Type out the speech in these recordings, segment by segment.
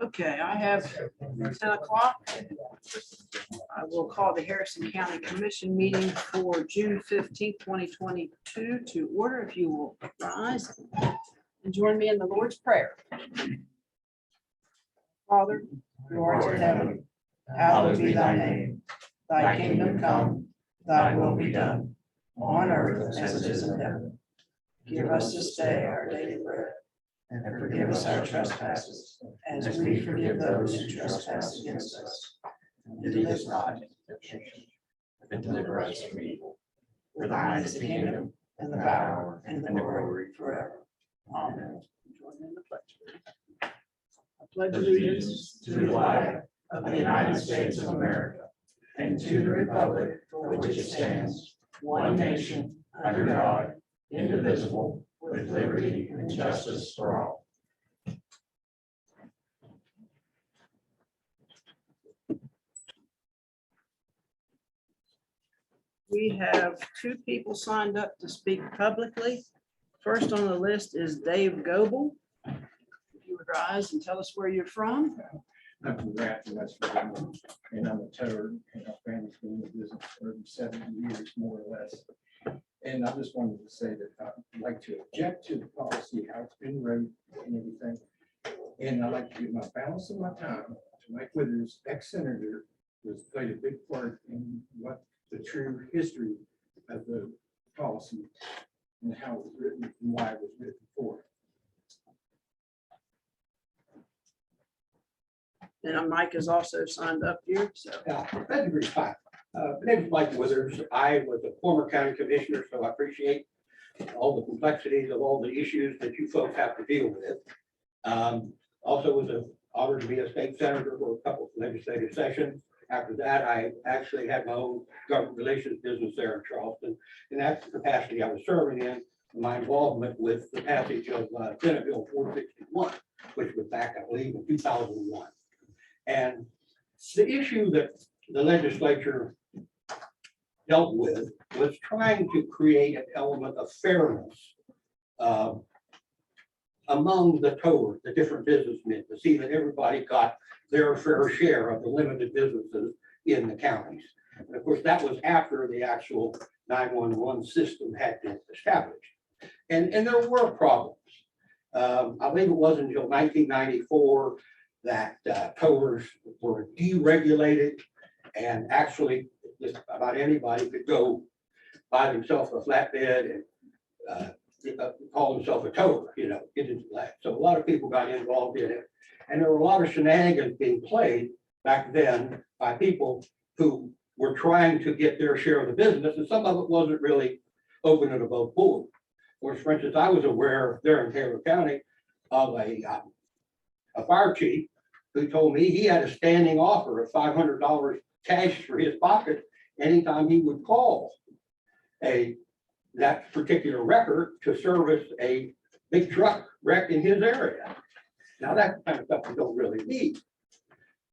Okay, I have 10 o'clock. I will call the Harrison County Commission meeting for June 15th, 2022 to order. If you will rise and join me in the Lord's Prayer. Father, who art in heaven, hallowed be thy name. Thy kingdom come, thy will be done, on earth as it is in heaven. Give us this day our daily bread, and forgive us our trespasses, as we forgive those who trespass against us. And lead us not into temptation, but deliver us from evil. For thine is the kingdom, and the power, and the glory forever. Amen. Join in the pledge. I pledge allegiance to the flag of the United States of America, and to the republic for which it stands, one nation, under God, indivisible, with liberty and justice for all. We have two people signed up to speak publicly. First on the list is Dave Goebel. If you would rise and tell us where you're from. I'm from Grafton, West Virginia, and I'm a toter, and our family's been in the business for 70 years, more or less. And I just wanted to say that I'd like to object to the policy, how it's been wrote and everything. And I'd like to give my balance of my time to Mike Withers, ex-senator, who has played a big part in what the true history of the policy and how it was written and why it was written for. And Mike is also signed up here, so. Yeah, that's very fine. My name is Mike Withers. I was a former county commissioner, so I appreciate all the complexities of all the issues that you folks have to deal with. Also was an honor to be a state senator for a couple of legislative sessions. After that, I actually had my own government relations business there in Charleston. And that's the capacity I was serving in, my involvement with the passage of Senate Bill 461, which was back, I believe, in 2001. And the issue that the legislature dealt with was trying to create an element of fairness among the towers, the different businessmen, to see that everybody got their fair share of the limited businesses in the counties. And of course, that was after the actual 911 system had been established. And there were problems. I believe it wasn't until 1994 that towers were deregulated, and actually just about anybody could go buy themselves a flatbed and call himself a tower, you know, get into that. So a lot of people got involved in it. And there were a lot of shenanigans being played back then by people who were trying to get their share of the business, and some of it wasn't really open and above board. For instance, I was aware there in Taylor County of a fire chief who told me he had a standing offer of $500 cash for his pocket anytime he would call that particular record to service a big truck wrecked in his area. Now that kind of stuff we don't really need.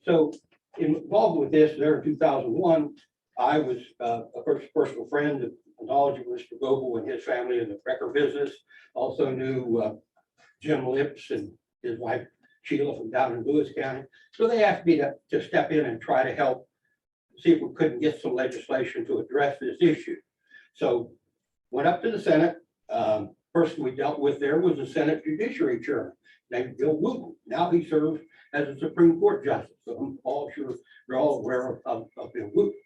So involved with this there in 2001, I was a personal friend and knowledge of Mr. Goebel and his family in the wrecker business. Also knew Jim Lips and his wife Sheila from down in Lewis County. So they asked me to step in and try to help see if we couldn't get some legislation to address this issue. So went up to the Senate. Person we dealt with there was the Senate Judiciary Chairman named Bill Wooten. Now he serves as a Supreme Court Justice. So I'm all sure you're all aware of Bill Wooten.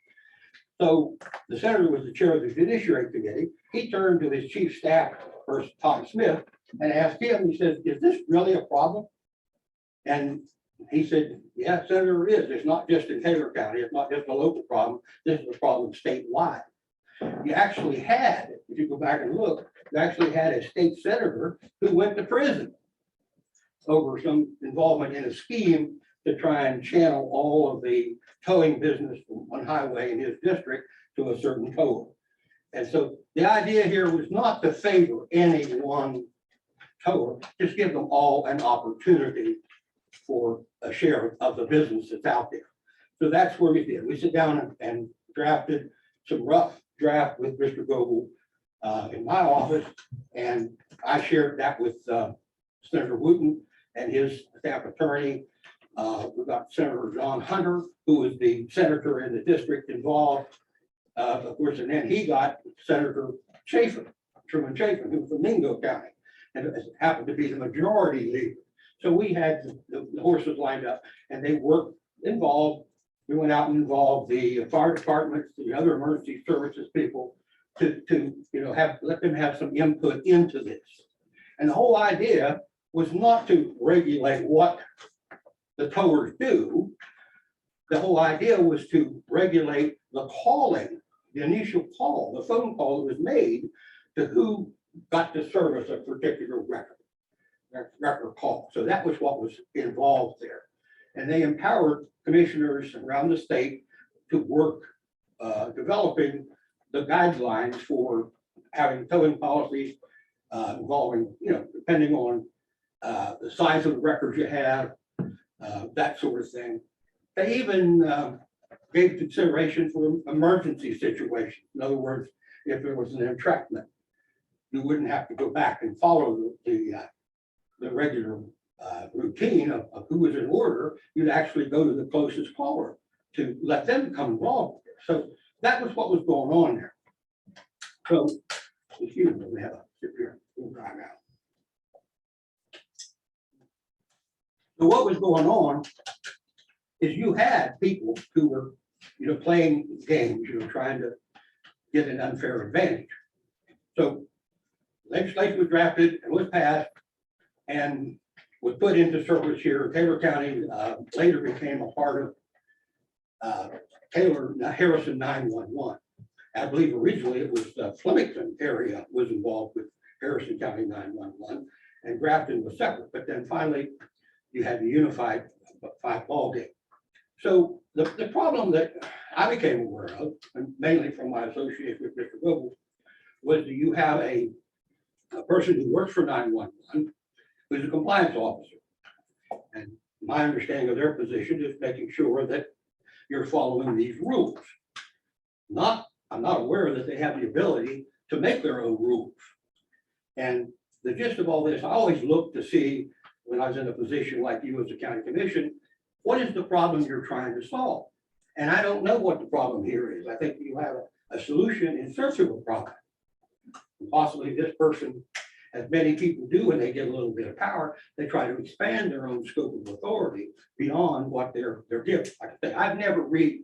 So the senator was the chair of the Judiciary Committee. He turned to his chief staff person, Tom Smith, and asked him, he said, "Is this really a problem?" And he said, "Yeah, Senator, it is. It's not just in Taylor County. It's not just a local problem. This is a problem statewide." You actually had, if you go back and look, you actually had a state senator who went to prison over some involvement in a scheme to try and channel all of the towing business from one highway in his district to a certain tower. And so the idea here was not to favor any one tower, just give them all an opportunity for a share of the business that's out there. So that's where we did. We sit down and drafted some rough draft with Mr. Goebel in my office, and I shared that with Senator Wooten and his staff attorney. We've got Senator John Hunter, who is the senator in the district involved, of course, and then he got Senator Chafin, Truman Chafin, who's from Mingo County, and it happened to be the majority leader. So we had the horses lined up, and they were involved. We went out and involved the fire departments, the other emergency services people, to let them have some input into this. And the whole idea was not to regulate what the towers do. The whole idea was to regulate the calling, the initial call, the phone call that was made to who got to service a particular record call. So that was what was involved there. And they empowered commissioners around the state to work developing the guidelines for having towing policies involving, depending on the size of the records you have, that sort of thing. They even gave consideration for emergency situations. In other words, if there was an entrapment, you wouldn't have to go back and follow the regular routine of who was in order. You'd actually go to the closest caller to let them come involved. So that was what was going on there. So, excuse me, we have a sip here. We'll dry out. So what was going on is you had people who were, playing games, trying to get an unfair advantage. So legislation was drafted and was passed and was put into service here. Taylor County later became a part of Harrison 911. I believe originally it was Flemington area was involved with Harrison County 911, and Grafton was separate. But then finally, you had the unified ballgame. So the problem that I became aware of, and mainly from my association with Mr. Goebel, was that you have a person who works for 911 who's a compliance officer. And my understanding of their position is making sure that you're following these rules. I'm not aware that they have the ability to make their own rules. And the gist of all this, I always look to see, when I was in a position like you as a county commission, what is the problem you're trying to solve? And I don't know what the problem here is. I think you have a solution in search of a problem. And possibly this person, as many people do when they get a little bit of power, they try to expand their own scope of authority beyond what they're given. Like I say, I've never read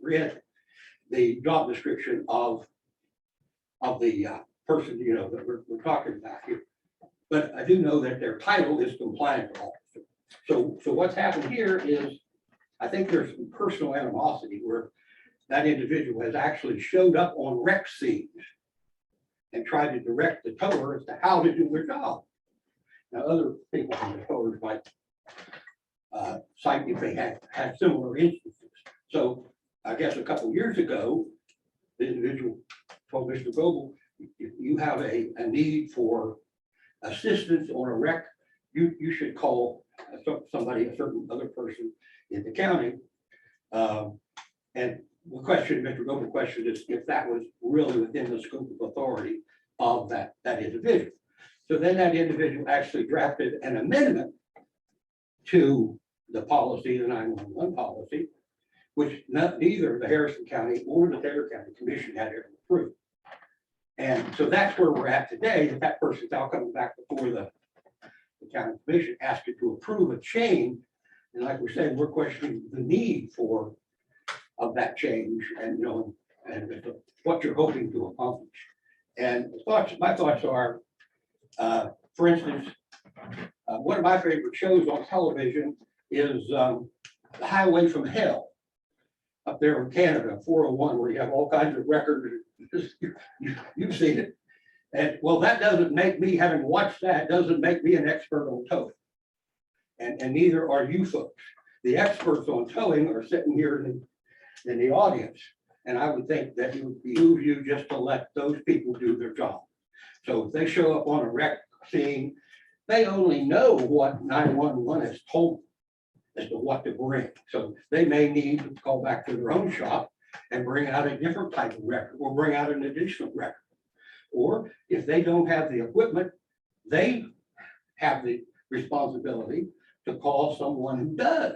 the job description of the person that we're talking about here. But I do know that their title is compliance officer. So what's happened here is, I think there's some personal animosity where that individual has actually showed up on wreck scenes and tried to direct the tower as to how to do their job. Now, other people from the towers might cite if they had similar instances. So I guess a couple of years ago, the individual told Mr. Goebel, if you have a need for assistance on a wreck, you should call somebody, a certain other person in the county. And the question, Mr. Goebel questioned is if that was really within the scope of authority of that individual. So then that individual actually drafted an amendment to the policy, the 911 policy, which neither the Harrison County or the Taylor County Commission had ever approved. And so that's where we're at today, that person's now coming back before the county commission, asking to approve a change. And like we're saying, we're questioning the need of that change and, and what you're hoping to accomplish. And my thoughts are, for instance, one of my favorite shows on television is The Highway from Hell up there in Canada, 401, where you have all kinds of records. You've seen it. And well, that doesn't make me, having watched that, doesn't make me an expert on towing. And neither are you folks. The experts on towing are sitting here in the audience. And I would think that it would behoove you just to let those people do their job. So if they show up on a wreck scene, they only know what 911 has told them as to what to bring. So they may need to call back to their own shop and bring out a different type of record or bring out an additional record. Or if they don't have the equipment, they have the responsibility to call someone who does.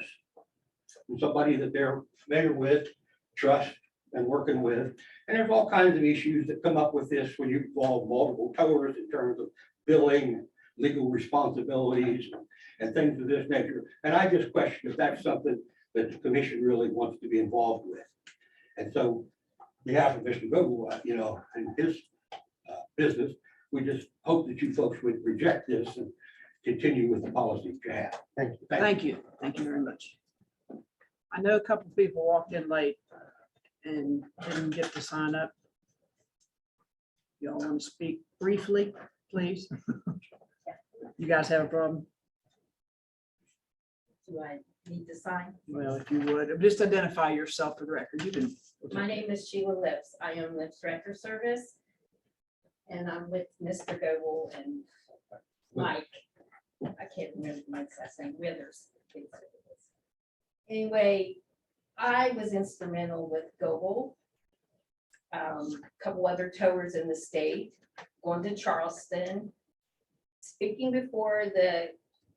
Somebody that they're familiar with, trust, and working with. And there's all kinds of issues that come up with this when you involve multiple towers in terms of billing, legal responsibilities, and things of this nature. And I just question if that's something that the commission really wants to be involved with. And so, on behalf of Mr. Goble, and his business, we just hope that you folks would reject this and continue with the policy you have. Thank you. Thank you. Thank you very much. I know a couple people walked in late and didn't get to sign up. Y'all want to speak briefly, please? You guys have a problem? Do I need to sign? Well, if you would, just identify yourself for the record. You can. My name is Sheila Lips. I own Lips Record Service. And I'm with Mr. Goble and Mike. I can't remember Mike's last name, Withers. Anyway, I was instrumental with Goble. A couple other towers in the state, going to Charleston. Speaking before the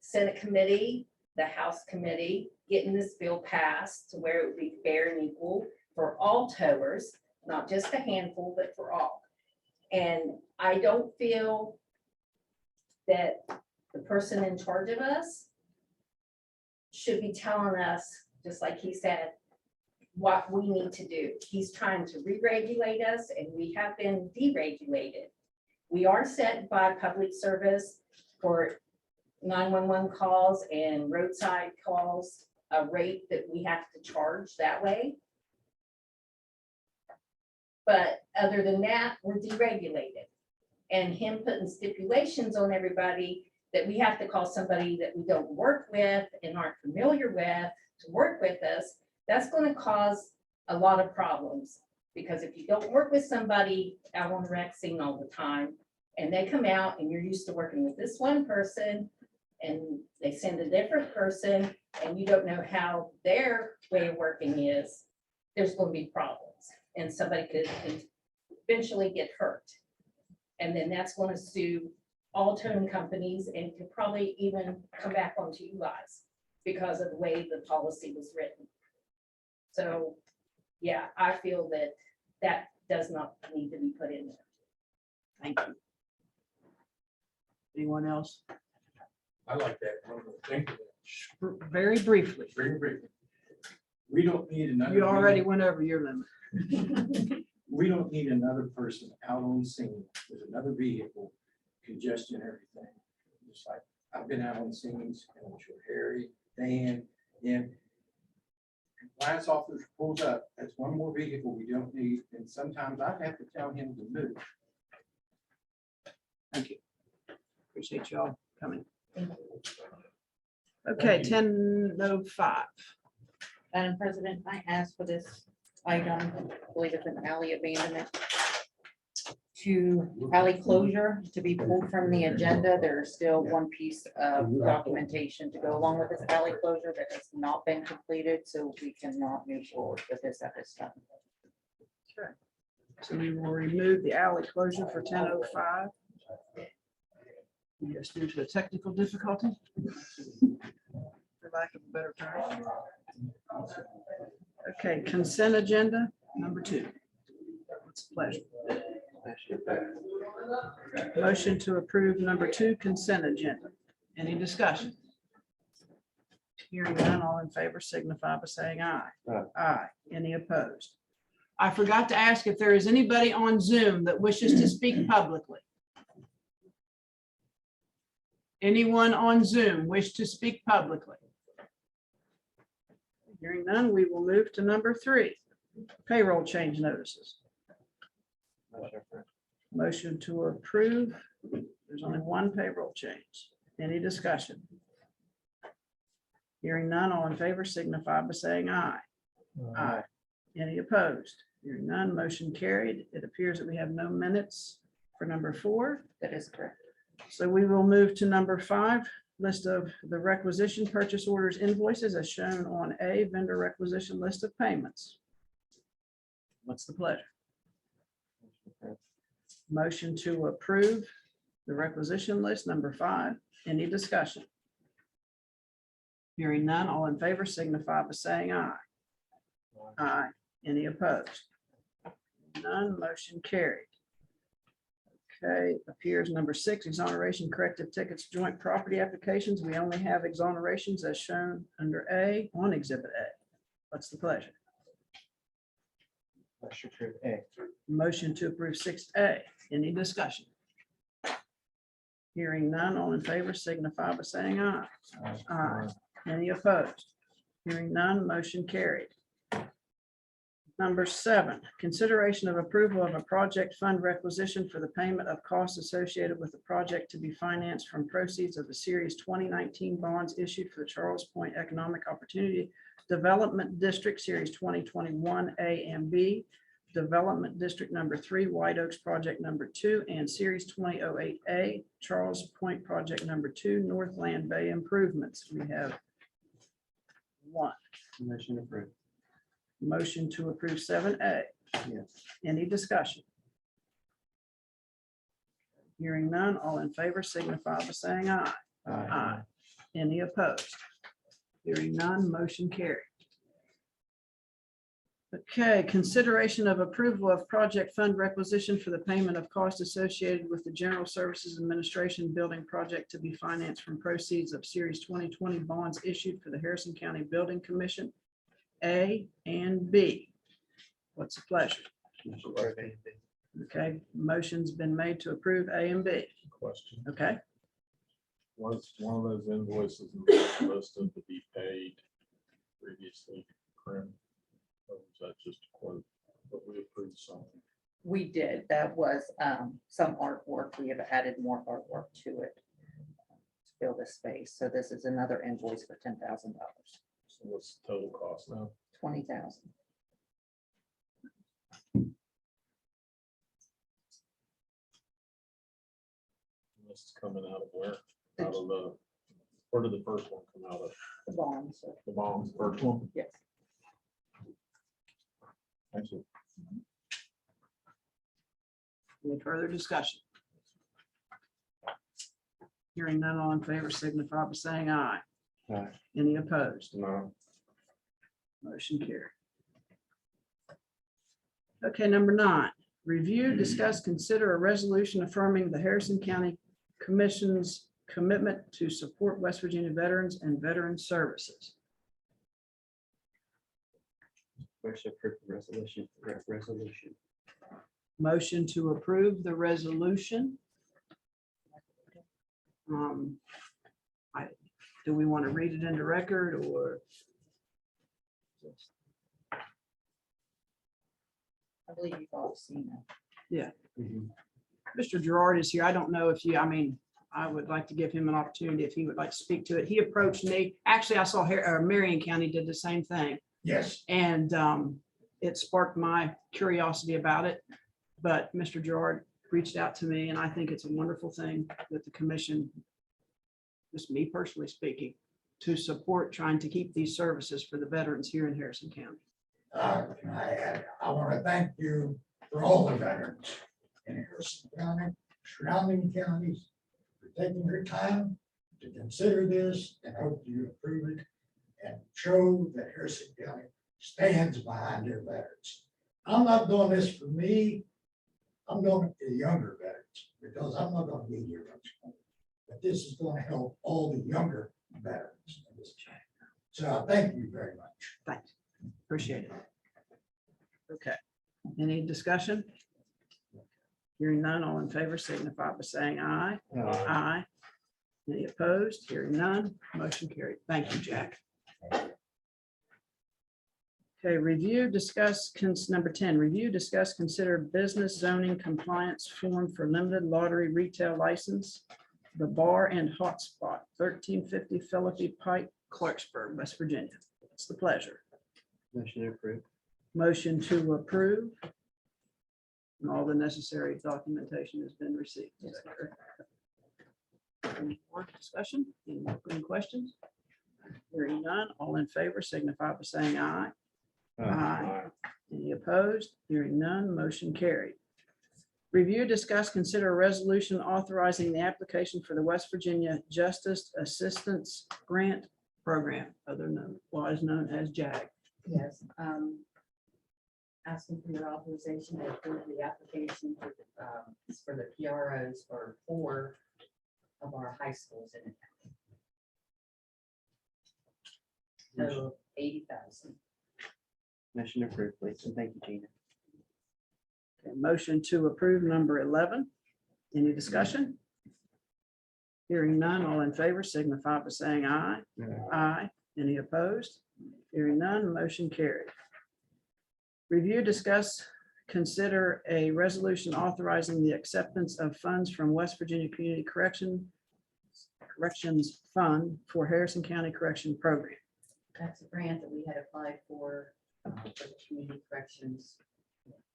Senate committee, the House committee, getting this bill passed to where it would be fair and equal for all towers, not just a handful, but for all. And I don't feel that the person in charge of us should be telling us, just like he said, what we need to do. He's trying to re-regulate us, and we have been deregulated. We are set by public service for 911 calls and roadside calls, a rate that we have to charge that way. But other than that, we're deregulated. And him putting stipulations on everybody that we have to call somebody that we don't work with and aren't familiar with to work with us, that's going to cause a lot of problems. Because if you don't work with somebody out on the rec scene all the time, and they come out and you're used to working with this one person, and they send a different person, and you don't know how their way of working is, there's going to be problems. And somebody could eventually get hurt. And then that's going to sue all towing companies and could probably even come back onto you guys because of the way the policy was written. So, yeah, I feel that that does not need to be put in there. Thank you. Anyone else? I like that. Thank you. Very briefly. Very briefly. We don't need another. You already went over your limit. We don't need another person out on scene with another vehicle, congestion, everything. Just like I've been out on scenes, and I'm sure Harry, Dan, and compliance officer pulls up, that's one more vehicle we don't need, and sometimes I have to tell him to move. Thank you. Appreciate y'all coming. Okay, 10:05. Madam President, I asked for this item, I believe it's an alley abandonment, to alley closure to be pulled from the agenda. There's still one piece of documentation to go along with this alley closure that has not been completed, so we cannot move forward with this at this time. Sure. So we will remove the alley closure for 10:05. Yes, due to a technical difficulty. For lack of a better term. Okay, consent agenda number 2. It's a pleasure. Motion to approve number 2 consent agenda. Any discussion? Hearing none, all in favor signify by saying aye. Aye. Any opposed? I forgot to ask if there is anybody on Zoom that wishes to speak publicly. Anyone on Zoom wish to speak publicly? Hearing none, we will move to number 3, payroll change notices. Motion to approve. There's only one payroll change. Any discussion? Hearing none, all in favor signify by saying aye. Aye. Any opposed? Hearing none, motion carried. It appears that we have no minutes for number 4. That is correct. So we will move to number 5, list of the requisition purchase orders invoices as shown on A, vendor requisition list of payments. What's the pleasure? Motion to approve the requisition list, number 5. Any discussion? Hearing none, all in favor signify by saying aye. Aye. Any opposed? None, motion carried. Okay, appears number 6, exoneration corrective tickets, joint property applications. We only have exonerations as shown under A on Exhibit A. What's the pleasure? Motion approved A. Motion to approve 6A. Any discussion? Hearing none, all in favor signify by saying aye. Aye. Any opposed? Hearing none, motion carried. Number 7, consideration of approval of a project fund requisition for the payment of costs associated with the project to be financed from proceeds of the Series 2019 bonds issued for the Charles Point Economic Opportunity Development District, Series 2021 A and B, Development District number 3, White Oaks Project number 2, and Series 2008A, Charles Point Project number 2, Northland Bay Improvements. We have 1. Motion approved. Motion to approve 7A. Yes. Any discussion? Hearing none, all in favor signify by saying aye. Aye. Any opposed? Hearing none, motion carried. Okay, consideration of approval of project fund requisition for the payment of costs associated with the General Services Administration Building Project to be financed from proceeds of Series 2020 bonds issued for the Harrison County Building Commission, A and B. What's the pleasure? Okay, motion's been made to approve A and B. Question, Okay, was one of those invoices listed to be paid previously, Krim? Or was that just a quote, but we approved something? We did. That was some artwork. We have added more artwork to it to fill this space. So this is another invoice for $10,000, So what's the total cost now? $20,000. This is coming out of where? Out of the, where did the first one come out of? The bonds. So The bonds, first one? yes. Thank you. any further discussion? Hearing none, all in favor signify by saying aye. Aye. Any opposed? No. Motion carried. Okay, number 9, review, discuss, consider a resolution affirming the Harrison County Commission's commitment to support West Virginia veterans and veteran services. Wish to approve the resolution. Motion to approve the resolution. Do we want to read it into record or? I believe you've all seen it. Mr. Gerard is here. I don't know if you, I would like to give him an opportunity if he would like to speak to it. He approached me. Actually, I saw Marion County did the same thing. Yes, And it sparked my curiosity about it. But Mr. Gerard reached out to me, and I think it's a wonderful thing that the commission, just me personally speaking, to support trying to keep these services for the veterans here in Harrison County. I want to thank you for all the veterans in Harrison County, surrounding counties, for taking your time to consider this and hope you approve it and show that Harrison County stands behind their veterans. I'm not doing this for me. I'm doing it for the younger veterans because I'm not going to be here much longer. But this is going to help all the younger veterans in this county. So I thank you very much. Thanks. Appreciate it. Okay, any discussion? Hearing none, all in favor signify by saying aye. Aye. Any opposed? Hearing none, motion carried. Thank you, Jack. Okay, review, discuss, number 10, review, discuss, consider business zoning compliance form for limited lottery retail license, the Bar and Hotspot, 1350 Philippi Pike, Clarksburg, West Virginia. It's the pleasure. Motion approved. Motion to approve. And all the necessary documentation has been received. Is that correct? Any more discussion? Any questions? Hearing none, all in favor signify by saying aye. Aye. Any opposed? Hearing none, motion carried. Review, discuss, consider a resolution authorizing the application for the West Virginia Justice Assistance Grant Program, otherwise known as JAG. Yes, asking for your authorization to approve the application for the PROs for 4 of our high schools in the county. So 80,000. Motion approved, please, and thank you, Gina. Okay, motion to approve number 11. Any discussion? Hearing none, all in favor signify by saying aye. Aye. Any opposed? Hearing none, motion carried. Review, discuss, consider a resolution authorizing the acceptance of funds from West Virginia Community Corrections Fund for Harrison County Correction Program. That's a grant that we had applied for the community corrections.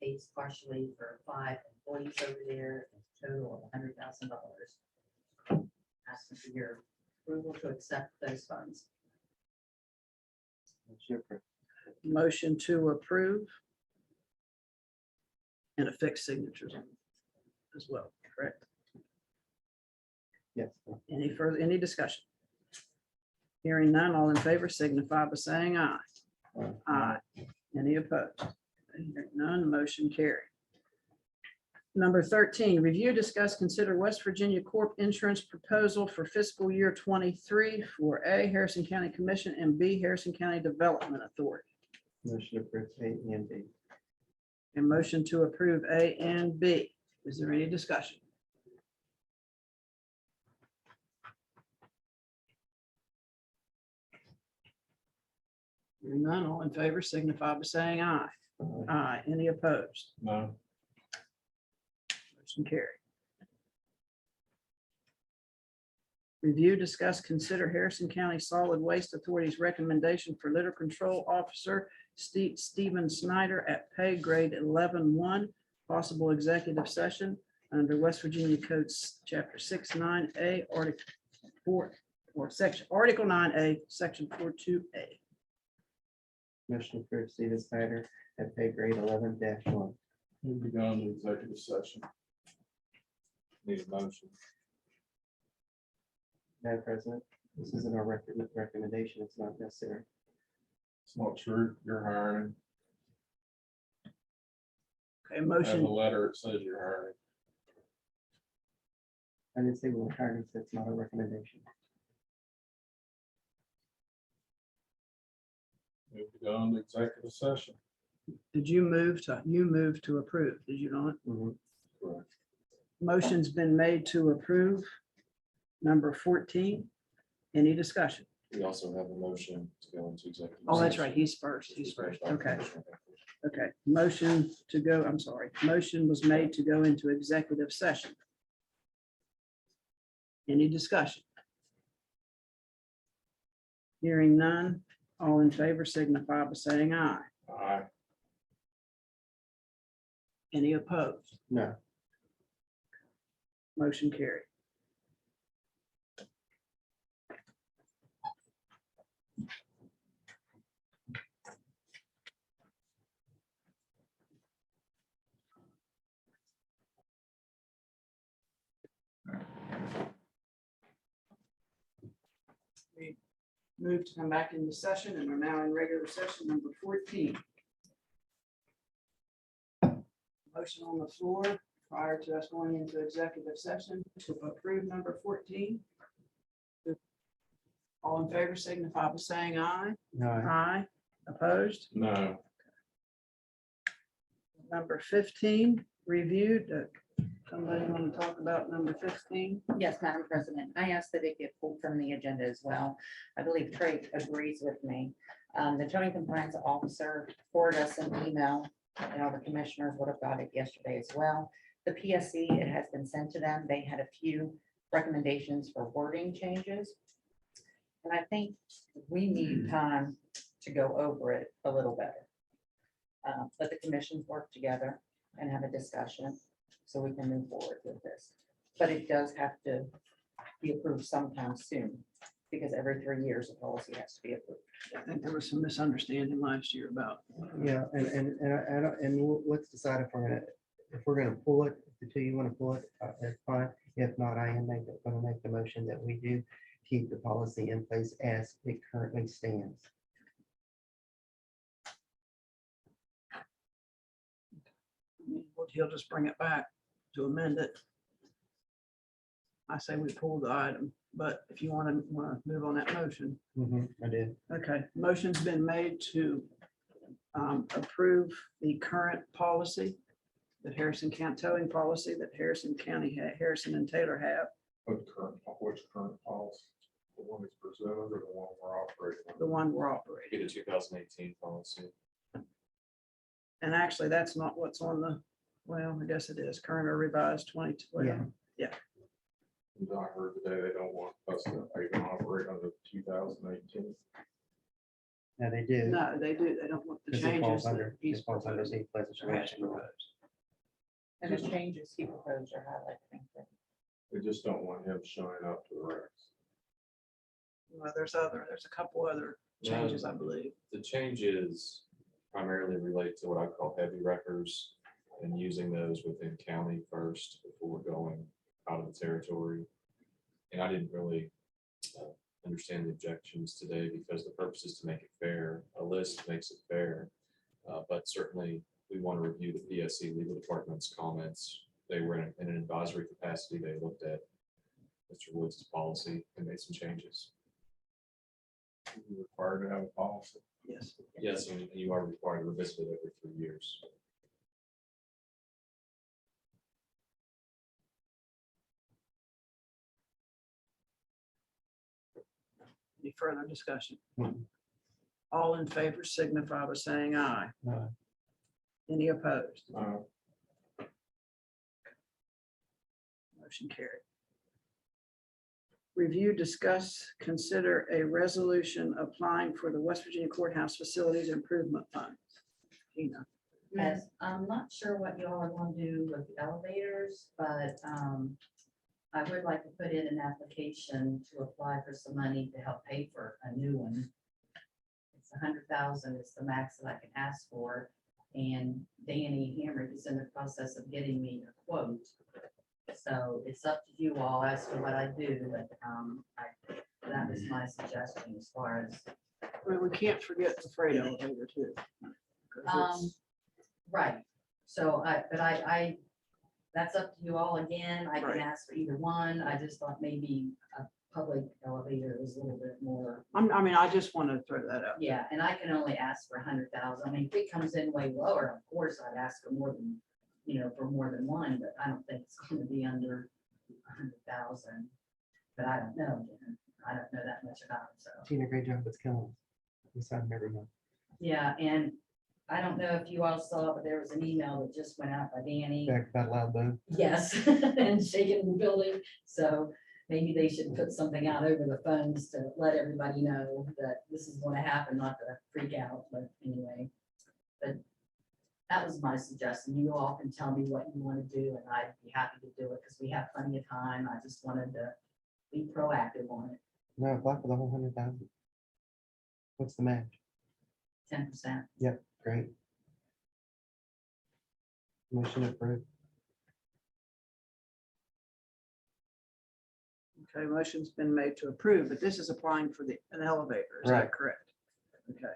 Pays partially for 5 employees over there, a total of $100,000. Asking for your approval to accept those funds. Motion approved. Motion to approve. And affix signatures as well, correct? Yes. Any discussion? Hearing none, all in favor signify by saying aye. Aye. Any opposed? Hearing none, motion carried. Number 13, review, discuss, consider West Virginia Corp insurance proposal for fiscal year 23 for A, Harrison County Commission, and B, Harrison County Development Authority. Motion approved, A and B. A motion to approve A and B. Is there any discussion? Hearing none, all in favor signify by saying aye. Aye. Any opposed? No. Motion carried. Review, discuss, consider Harrison County Solid Waste Authority's recommendation for litter control officer Stephen Snyder at pay grade 11-1, possible executive session under West Virginia Code Chapter 6-9A, Article 4, or Section Article 9A, Section 4.2A. Motion approved, Stephen Snyder at pay grade 11-1. Move to go into executive session. Need a motion. Madam President, this isn't our recommendation. It's not necessary. It's not true. You're hiring. Okay, I have a motion, letter. It says you're hiring. I didn't say we're hiring, so it's not a recommendation. Move to go into executive session. did you move to approve? Did you not? Correct. Motion's been made to approve. Number 14. Any discussion? We also have a motion to go into executive. Oh, that's session. right. He's first. Okay. Okay. Motion to go, I'm sorry. Motion was made to go into executive session. Any discussion? Hearing none. All in favor signify by saying aye. Aye. Any opposed? No. Motion carried. We move to come back into session and we're now in regular session number 14. Motion on the floor prior to us going into executive session to approve number 14. All in favor signify by saying aye. No. Aye. Opposed? No. Number 15, reviewed. Somebody want to talk about number 15? Yes, Madam President, I asked that it get pulled from the agenda as well. I believe Trey agrees with me. The zoning compliance officer forwarded us an email, and all the commissioners would have got it yesterday as well. The PSC, it has been sent to them. They had a few recommendations for wording changes. And I think we need time to go over it a little better. Let the commissions work together and have a discussion so we can move forward with this. But it does have to be approved sometime soon, because every 3 years a policy has to be approved. I think there was some misunderstanding last year about. Yeah, and let's decide if we're gonna, if we're gonna pull it, if the two you wanna pull it, that's fine. If not, I am gonna make the motion that we do keep the policy in place as it currently stands. Well, he'll just bring it back to amend it. I say we pull the item, but if you want to move on that motion. I did. Okay, motion's been made to approve the current policy, that Harrison County towing policy that Harrison County, Harrison and Taylor have, Which current policy? The one that's presented or the one we're operating? the one we're operating. Be the 2018 policy. And actually, that's not what's on the, well, I guess it is current or revised 2012. Yeah. I heard today they don't want us to even operate under 2018. Now they do. No, they do. They don't want the Because it changes falls that under, he's it falls under proposing. the pleasant or has direction. proposed. And the changes he proposed are highlighted. They just don't want him showing up to the wrecks. Well, there's a couple other changes, I believe. The changes primarily relate to what I call heavy wreckers and using those within county first before going out of the territory. And I didn't really understand the objections today because the purpose is to make it fair. A list makes it fair. But certainly we want to review the PSC legal department's comments. They were in an advisory capacity. They looked at Mr. Woods' policy and made some changes. We're required to have a policy. Yes. Yes, and you are required to revisit it every 3 years. Any further discussion? Mhm. All in favor signify by saying aye. Aye. Any opposed? Uh, Motion carried. Review, discuss, consider a resolution applying for the West Virginia Courthouse Facilities Improvement Funds. Tina. Yes, I'm not sure what you all are going to do with the elevators, but I would like to put in an application to apply for some money to help pay for a new one. It's 100,000 is the max that I can ask for, and Danny Hamrick is in the process of getting me a quote. So it's up to you all as to what I do, but that was my suggestion as far as. Well, we can't forget the freight elevator too. 'Cause it's- Right, so I, that's up to you all again, I Right. can ask for either one, I just thought maybe a public elevator is a little bit more. I mean, I just want to throw that out. Yeah, and I can only ask for 100,000, I mean, if it comes in way lower, of course, I'd ask for more than, for more than one, but I don't think it's gonna be under 100,000. But I don't know, again. I don't know that much about it, so. Tina, great job. It's killing. We sign every month. Yeah, and I don't know if you all saw, but there was an email that just went out by Danny. Back about loud boom. Yes, and shaking the building, so maybe they should put something out over the phones to let everybody know that this is gonna happen, not to freak out, but anyway. But that was my suggestion, you all can tell me what you wanna do, and I'd be happy to do it, because we have plenty of time, I just wanted to be proactive on it, No, apply for the whole 100,000. What's the match? 10%. Great. Motion approved. Okay, motion's been made to approve, but this is applying for an elevator. Is Right. that correct? Okay,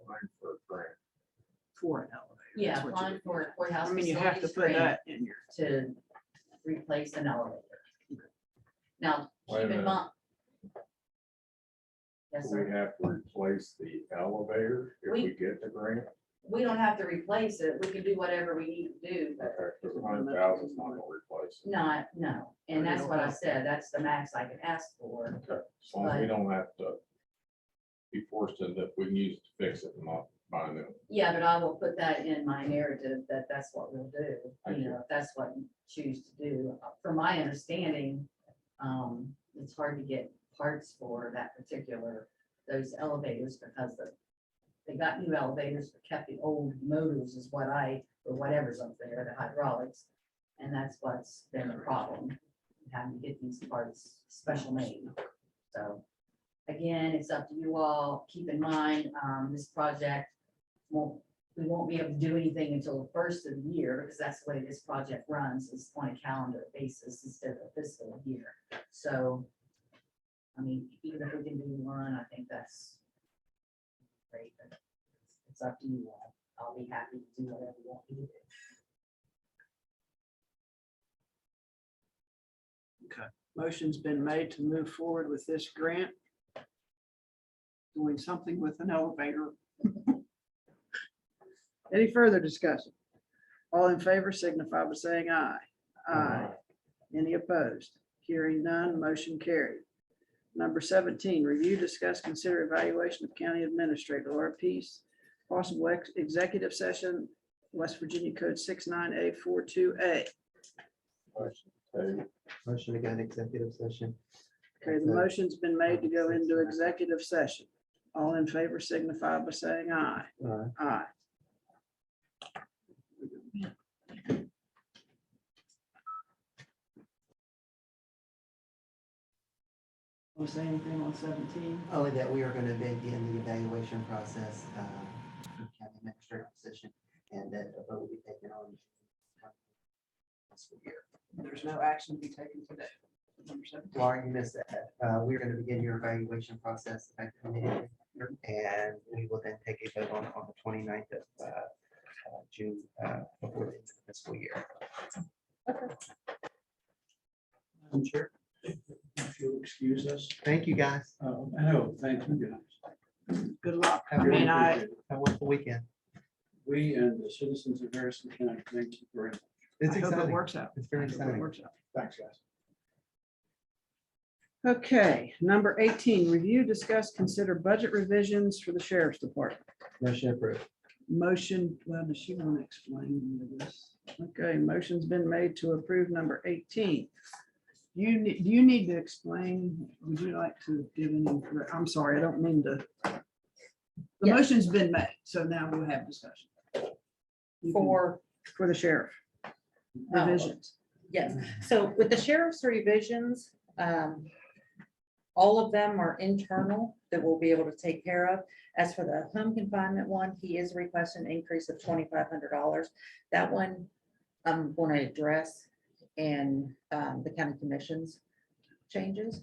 Applying for a grant. for an elevator. Yeah, That's what you applying do. for a courthouse I mean, you have to facilities put grant that in your, to replace an elevator. Now, Wait a keep in minute. mind. Yes, Do sir. we have to replace the elevator if we get the grant? We don't have to replace it. We can do whatever we need to do, but Okay, because 100,000 is not gonna replace it. not, no. And that's what I said. That's the max I can ask for. Okay, as long as we don't have to be forced to, that we can use it to fix it and not buy new. Yeah, but I will put that in my narrative that that's what we'll do, Thank you. if that's what you choose to do. From my understanding, it's hard to get parts for that particular, those elevators because they got new elevators, but kept the old motors is what or whatever's up there, the hydraulics. And that's what's been the problem, having to get these parts special made. So again, it's up to you all. Keep in mind, this project won't we won't be able to do anything until the first of the year, because that's the way this project runs, is on a calendar basis instead of a fiscal year. So, I mean, even if we can do one, I think that's great, but it's up to you all. I'll be happy to do whatever you want me to do. Motion's been made to move forward with this grant. Doing something with an elevator. Any further discussion? All in favor signify by saying aye. Aye. Any opposed? Hearing none, motion carried. Number 17, review, discuss, consider evaluation of county administrator, Laura Peace, possible executive session, West Virginia Code 69A42A. Motion to go in executive session. Okay, the motion's been made to go into executive session. All in favor signify by saying aye. Aye. Want to say anything on 17? Only that we are going to begin the evaluation process for county administrator position, and that a vote will be taken on fiscal year. There's no action to be taken today. Number 17. Laura, you missed that. We're going to begin your evaluation process effective immediately, and we will then take a vote on the 29th of June before the end of the fiscal year. I'm sure. If you'll excuse us. Thank you, guys. I know, thank you guys. Good luck. I Have a mean, I, Appreciate it. Have a wonderful weekend. We and the citizens of Harrison County, thank you very much. It's I hope it exciting. works out. It's very I hope it exciting. works out. Thanks, guys. Okay, number 18, review, discuss, consider budget revisions for the sheriff's department. Motion approved. Motion, well, does she want to explain this? Okay, motion's been made to approve number 18. Do you need to explain? Would you like to give any, I'm sorry, I don't mean to. The Yes. motion's been made, so now we'll have discussion. You can- For, For the sheriff. Revisions. yes, so with the sheriff's revisions, all of them are internal that we'll be able to take care of. As for the home confinement one, he is requesting an increase of $2,500. That one I'm going to address in the county commissions changes.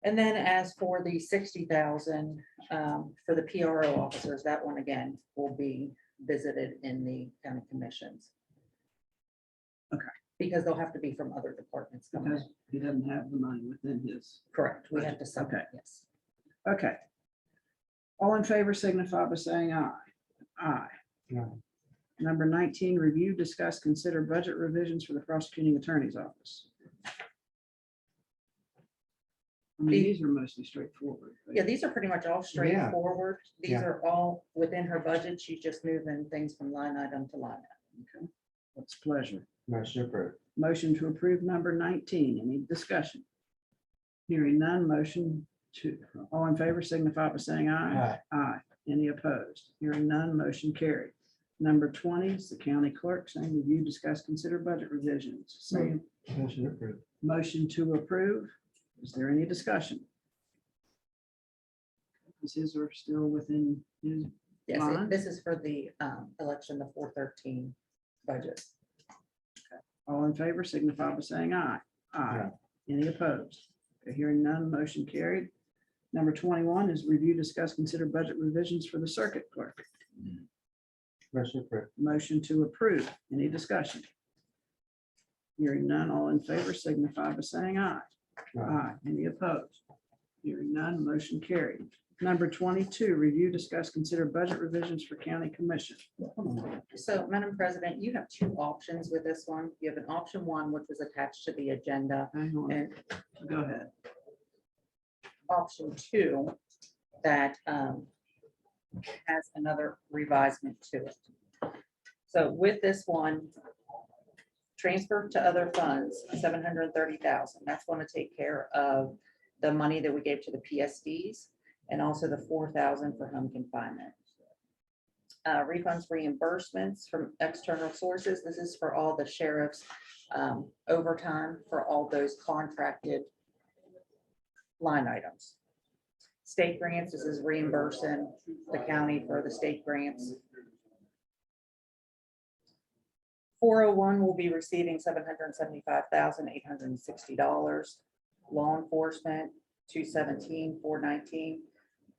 And then as for the 60,000 for the PRO officers, that one again will be visited in the county commissions. Okay. Because they'll have to be from other departments coming Because in. he doesn't have the money within his. Correct, we have to, Okay. yes. Okay. All in favor signify by saying aye. Aye. Aye. Number 19, review, discuss, consider budget revisions for the prosecuting attorney's office. I mean, these are mostly straightforward. right? Yeah, these are pretty much all straightforward. These Yeah. are all within her budget. She's just moving things from line item to line item. Okay. What's pleasure? Motion approved. Motion to approve number 19. Any discussion? Hearing none, motion to, all in favor signify by saying aye. Aye. Any opposed? Hearing none, motion carried. Number 20 is the county clerk saying review, discuss, consider budget revisions. Same Motion approved. motion to approve. Is there any discussion? His are still within his, Yes, Line. this is for the election, the 413 budget. all in favor signify by saying aye. Aye. Any opposed? Okay, hearing none, motion carried. Number 21 is review, discuss, consider budget revisions for the circuit clerk. Motion approved. Motion to approve. Any discussion? Hearing none, all in favor signify by saying aye. Aye. Any opposed? Hearing none, motion carried. Number 22, review, discuss, consider budget revisions for county commission. So, Madam President, you have two options with this one. You have an option one, which was attached to the agenda, Hang on, and go ahead. option two that has another revisement to it. So with this one, transfer to other funds, 730,000. That's going to take care of the money that we gave to the PSDs and also the 4,000 for home confinement. Refunds, reimbursements from external sources. This is for all the sheriff's overtime for all those contracted line items. State grants, this is reimbursing the county for the state grants. 401 will be receiving $775,860. Law enforcement, 217,419.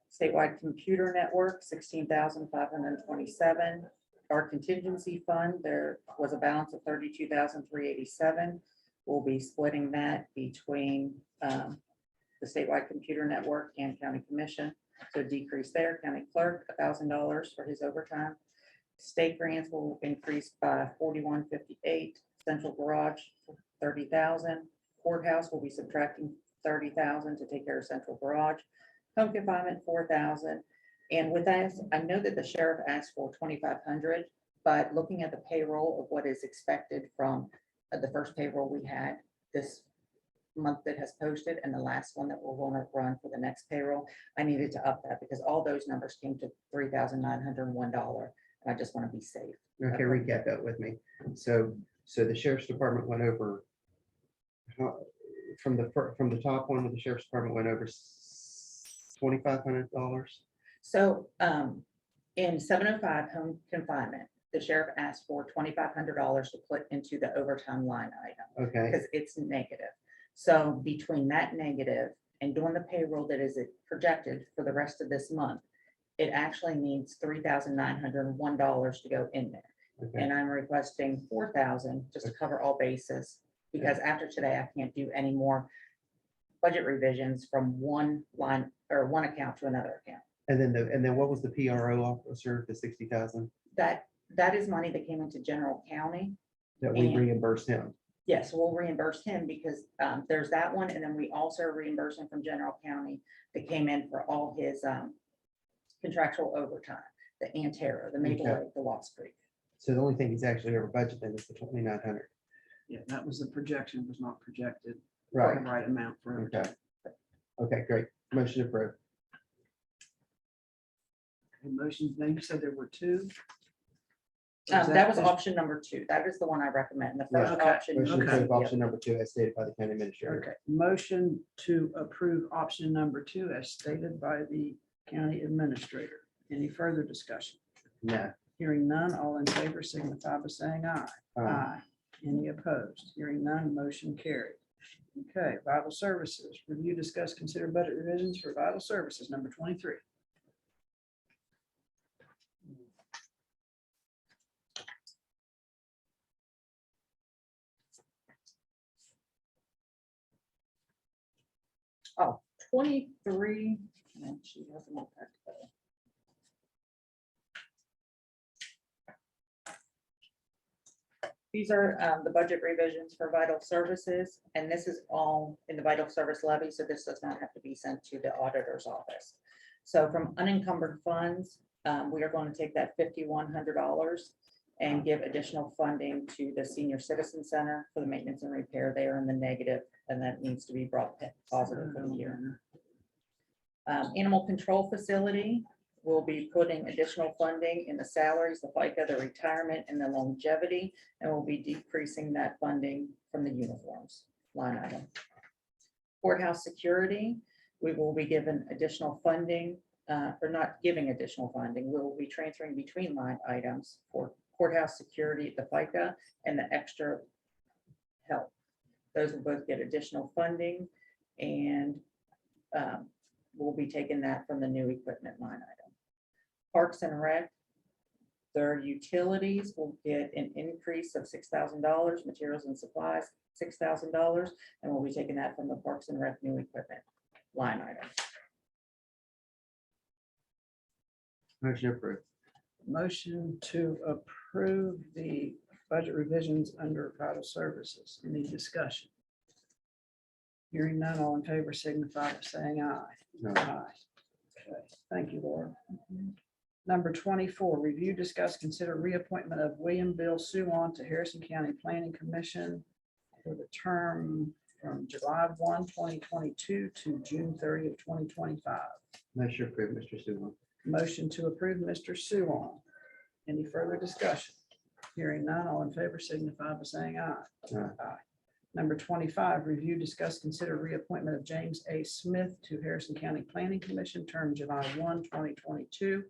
Statewide computer network, 16,527. Our contingency fund, there was a balance of 32,387. We'll be splitting that between the statewide computer network and county commission. So decrease there. County clerk, $1,000 for his overtime. State grants will increase by 4158. Central garage, 30,000. Courthouse will be subtracting 30,000 to take care of central garage. Home confinement, 4,000. And with that, I know that the sheriff asked for 2,500, but looking at the payroll of what is expected from the first payroll we had this month that has posted and the last one that we're going to run for the next payroll, I needed to up that because all those numbers came to $3,901. And I just want to be safe. Okay, recap that with me. So the sheriff's department went over, from the top one with the sheriff's department went over $2,500. So in 705 home confinement, the sheriff asked for $2,500 to put into the overtime line item Okay, because it's negative. So between that negative and doing the payroll that is projected for the rest of this month, it actually needs $3,901 to go in there. okay, And I'm requesting 4,000 just to cover all bases, because after today, I can't do any more budget revisions from one line or one account to another account. and then what was the PRO officer, the 60,000 That is money that came into general county. that we And- reimbursed him? Yes, we'll reimburse him because there's that one, and then we also reimburse him from general county that came in for all his contractual overtime, the Antero, the Maple Okay. Lake, the Watts Creek. So the only thing he's actually over budget then is the 2,900. Yeah, that was the projection, was not projected. the Right, Right amount for okay. overtime. Okay, great. Motion approved. The motion, then you said there were two. That was option number 2. That is the one I recommend. The first Okay. option. Motion Okay. approved option number 2 as stated by the county administrator. Okay, motion to approve option number 2 as stated by the county administrator. Any further discussion? No. Hearing none, all in favor signify by saying aye. Aye. Any opposed? Hearing none, motion carried. Okay, vital services, review, discuss, consider budget revisions for vital services, number 23. Oh, 23. And she hasn't looked at it. These are the budget revisions for vital services, and this is all in the vital service levy, so this does not have to be sent to the auditor's office. So from unencumbered funds, we are going to take that $5,100 and give additional funding to the Senior Citizen Center for the maintenance and repair. They are in the negative, and that needs to be brought positive for the year. Animal control facility will be putting additional funding in the salaries, the FICA, the retirement, and the longevity, and we'll be decreasing that funding from the uniforms line item. Courthouse security, we will be given additional funding, or not giving additional funding, we will be transferring between line items for courthouse security, the FICA, and the extra help. Those will both get additional funding, and we'll be taking that from the new equipment line item. Parks and Rec, their utilities will get an increase of $6,000, materials and supplies, $6,000, and we'll be taking that from the Parks and Rec new equipment line item. Motion approved. Motion to approve the budget revisions under vital services. Any discussion? Hearing none, all in favor signify by saying aye. No. Aye. Okay, thank you, Laura. Number 24, review, discuss, consider reappointment of William Bill Suwan to Harrison County Planning Commission for the term from July 1, 2022 to June 30 of 2025. Motion approved, Mr. Suwan. Motion to approve Mr. Suwan. Any further discussion? Hearing none, all in favor signify by saying aye. Aye. Aye. Number 25, review, discuss, consider reappointment of James A. Smith to Harrison County Planning Commission, term July 1, 2022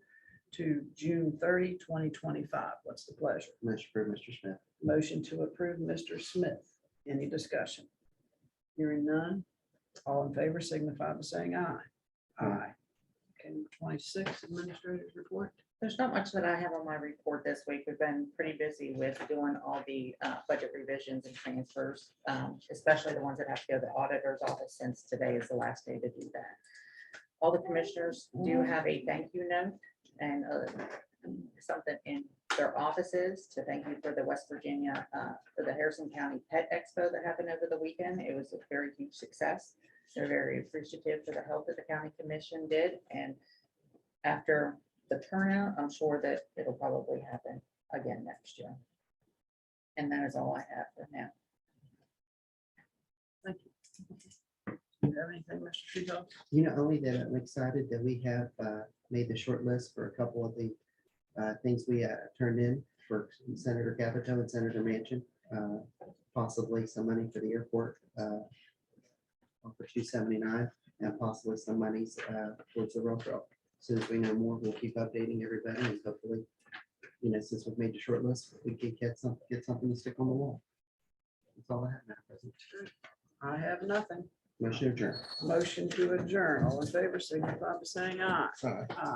to June 30, 2025. What's the pleasure? Motion for Mr. Smith. Motion to approve Mr. Smith. Any discussion? Hearing none. All in favor signify by saying aye. Aye. Okay, number 26, administrators report. There's not much that I have on my report this week. We've been pretty busy with doing all the budget revisions and transfers, especially the ones that have to go to the auditor's office, since today is the last day to do that. All the commissioners do have a thank you note and something in their offices to thank you for the West Virginia, for the Harrison County Pet Expo that happened over the weekend. It was a very huge success. They're very appreciative for the help that the county commission did. And after the turnout, I'm sure that it'll probably happen again next year. And that is all I have for now. Thank you. Do you have anything, Mr. Treehole? Only that I'm excited that we have made the short list for a couple of the things we turned in for Senator Capito and Senator Manchin. Possibly some money for the airport for 279, and possibly some monies towards the railroad. As soon as we know more, we'll keep updating everybody, and hopefully, since we've made the short list, we can get something to stick on the wall. That's all I have now, President. I have nothing. Motion adjourned. Motion to adjourn. All in favor signify by saying aye. Aye.